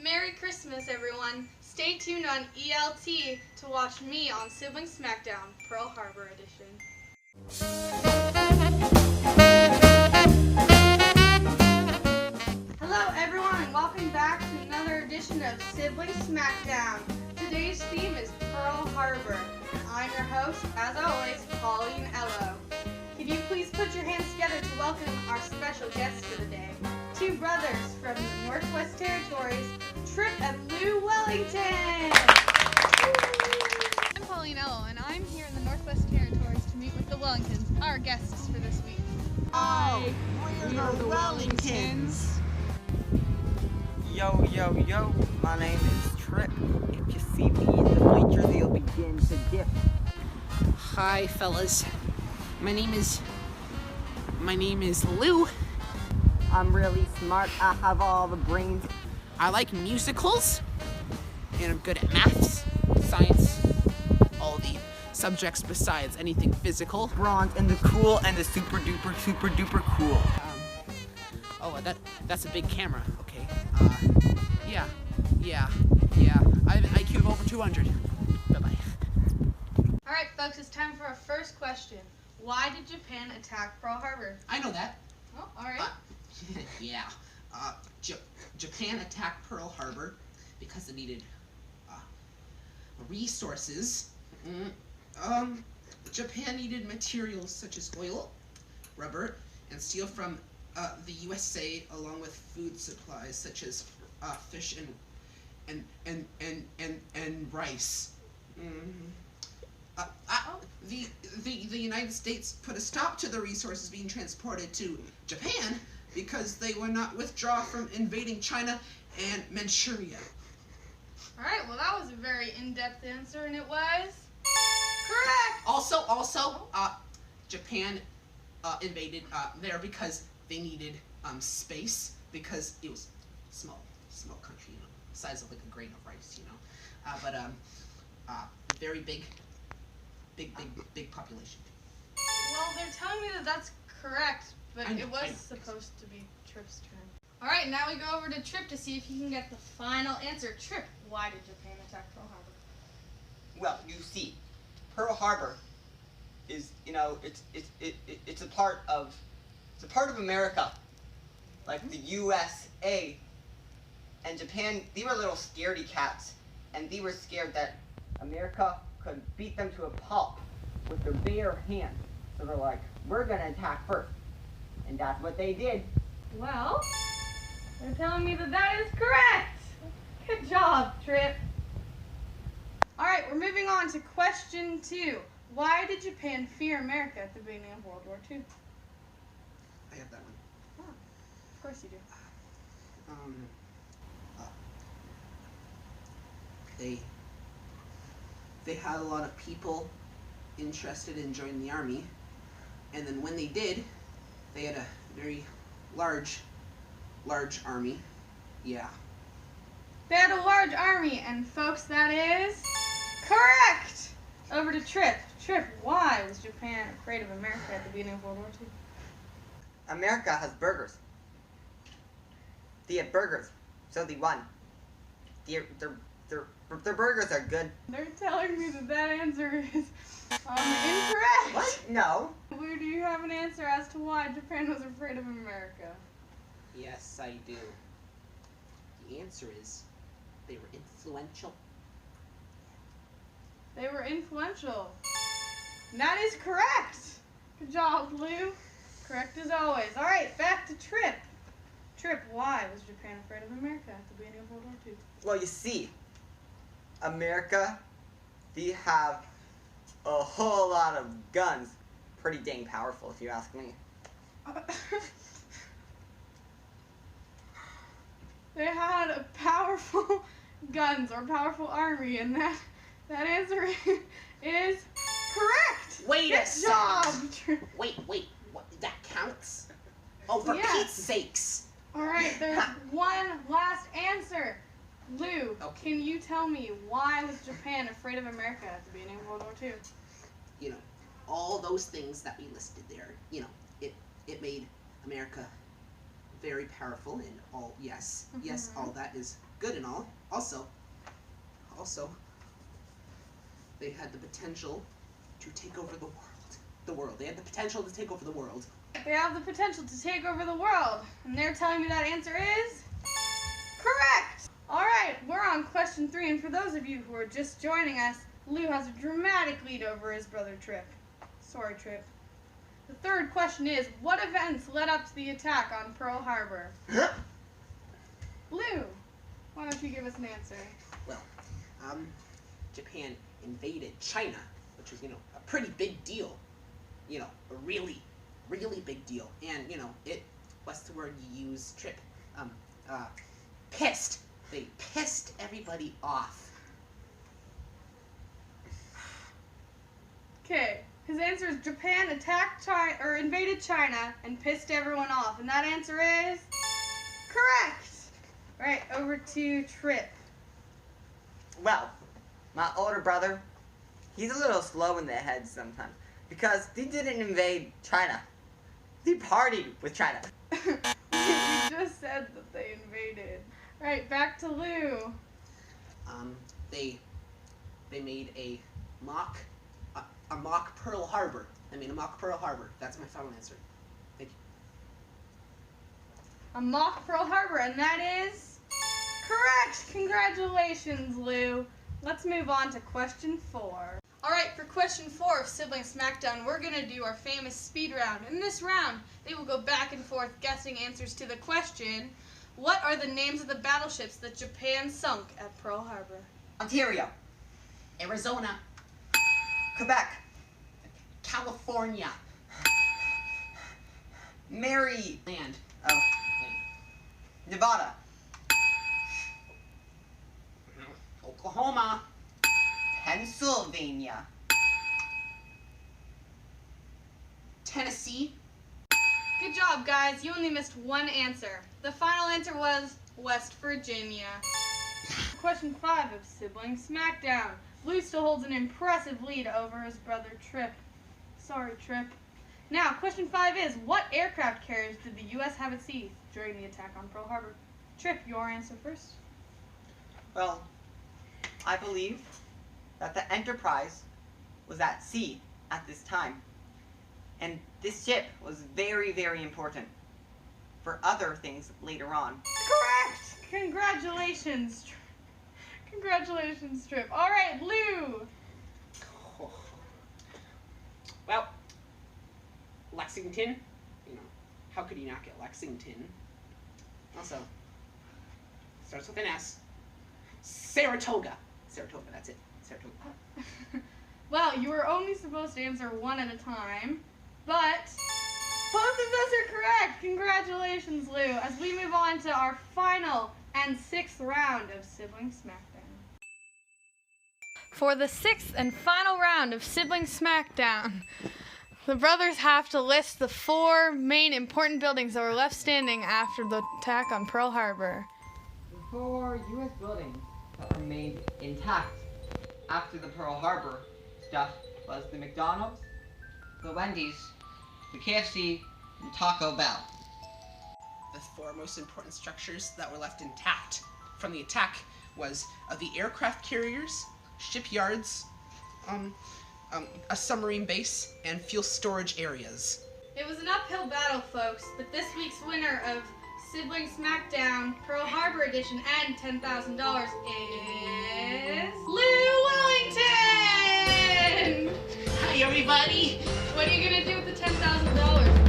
Merry Christmas, everyone. Stay tuned on ELT to watch me on Sibling Smackdown, Pearl Harbor edition. Hello, everyone, and welcome back to another edition of Sibling Smackdown. Today's theme is Pearl Harbor, and I'm your host, as always, Pauline Ello. Could you please put your hands together to welcome our special guests for the day? Two brothers from the Northwest Territories, Trip and Lou Wellington. I'm Pauline Ello, and I'm here in the Northwest Territories to meet with the Wellingtons, our we're for this week. Hi, we're the Wellingtons. Yo, yo, yo, my name is Trip. If you see me in the bleachers, you'll begin to dip. Hi, fellas. My name is Lou. I'm really smart, I have all the brains. I like musicals, and I'm good at maths, science, all the subjects besides anything physical. Bronze and the cool and the super duper cool. That's a big camera, okay. Yeah. I have an IQ of over 200. Bye-bye. All right, folks, it's time for our first question. Why did Japan attack Pearl Harbor? I know that. Oh, all right. Yeah. Japan attacked Pearl Harbor because it needed resources. Japan needed materials such as oil, rubber, and steel from the USA, along with food supplies such as fish and rice. The United States put a stop to the resources being transported to Japan because they would not withdraw from invading China and Manchuria. All right, well, that was a very in-depth answer, and it was correct. Also, Japan invaded there because they needed space, because it was a small country, size of like a grain of rice, but very big population. Well, they're telling me that that's correct, but I know, it was supposed to be Trip's turn. All right, now we go over to Trip to see if he can get the final answer. Trip, why did Japan attack Pearl Harbor? Well, you see, Pearl Harbor is, it's a part of America, like the USA, and Japan. They were little scaredy cats, and they were scared that America could beat them to a pulp with their bare hands. So they're like, we're gonna attack first, and that's what they did. Well, they're telling me that that is correct. Good job, Trip. All right, we're moving on to question 2. Why did Japan fear America at the beginning of World War II? I have that one. Oh, of course you do. They had a lot of people interested in joining the army, and then when they did, they had a very large army. Yeah. They had a large army, and folks, that is correct. Over to Trip. Trip, why was Japan afraid of America at the beginning of World War II? America has burgers. They have burgers, so they won. Their burgers are good. They're telling me that that answer is incorrect. What? No. Lou, do you have an answer as to why Japan was afraid of America? Yes, I do. The answer is they were influential. They were influential. And that is correct. Good job, Lou. Correct as always. All right, back to Trip. Trip, why was Japan afraid of America at the beginning of World War II? Well, you see, America, they have a whole lot of guns. Pretty dang powerful, if you ask me. They had a powerful guns or powerful army, and that answer is correct. Wait Good a job. second. Wait, what? That counts? Oh, for Yes. Pete's sakes. All right, there's one last answer. Lou, Okay. can you tell me why was Japan afraid of America at the beginning of World War II? All those things that we listed there, it made America very powerful and all. Yes, yes, all that is good and all. Also, they had the potential to take over the world. They had the potential to take over the world. They have the potential to take over the world. And they're telling me that answer is correct. All right, we're on question 3. And for those of you who are just joining us, Lou has a dramatic lead over his brother Trip. Sorry, Trip. The third question is, what events led up to the attack on Pearl Harbor? Lou, why don't you give us an answer? Well, Japan invaded China, which was, a pretty big deal. A really, really big deal. And, what's the word you use, Trip? Pissed. They pissed everybody off. Okay, his answer is Japan attacked China, or invaded China and pissed everyone off. And that answer is correct. Right, over to Trip. Well, my older brother, he's a little slow in the head sometimes because he didn't invade China. He partied with China. You just said that they invaded. Right, back to Lou. They made a mock Pearl Harbor. That's my final answer. Thank you. A mock Pearl Harbor, and that is correct. Congratulations, Lou. Let's move on to question 4. All right, for question 4 of Sibling Smackdown, we're going to do our famous speed round. In this round, they will go back and forth guessing answers to the question, what are the names of the battleships that Japan sunk at Pearl Harbor? Ontario, Arizona, Quebec, California, Maryland, land, Nevada, Oklahoma, Pennsylvania, Tennessee. Good job, guys. You only missed one answer. The final answer was West Virginia. Question 5 of Sibling Smackdown. Lou still holds an impressive lead over his brother Trip. Sorry, Trip. Now, question 5 is, what aircraft carriers did the U.S. have at sea during the attack on Pearl Harbor? Trip, your answer first. Well, I believe that the Enterprise was at sea at this time. And this ship was very, very important for other things later on. Correct! Congratulations. Congratulations, Trip. All right, Lou. Well, Lexington. How could you not get Lexington? Also, starts with an S. Saratoga. Saratoga, that's it. Saratoga. Well, you were only supposed to answer one at a time, but both of those are correct. Congratulations, Lou, as we move on to our final and 6th round of Sibling Smackdown. For the 6th and final round of Sibling Smackdown, the brothers have to list the 4 main important buildings that were left standing after the attack on Pearl Harbor. The 4 U.S. buildings that remained intact after the Pearl Harbor stuff was the McDonald's, the Wendy's, the KFC, and Taco Bell. The 4 most important structures that were left intact from the attack was the aircraft carriers, shipyards, a submarine base, and fuel storage areas. It was an uphill battle, folks, but this week's winner of Sibling Smackdown Pearl Harbor Edition and $10,000 is Lou Wellington! Hi, everybody! What are you going to do with the $10,000?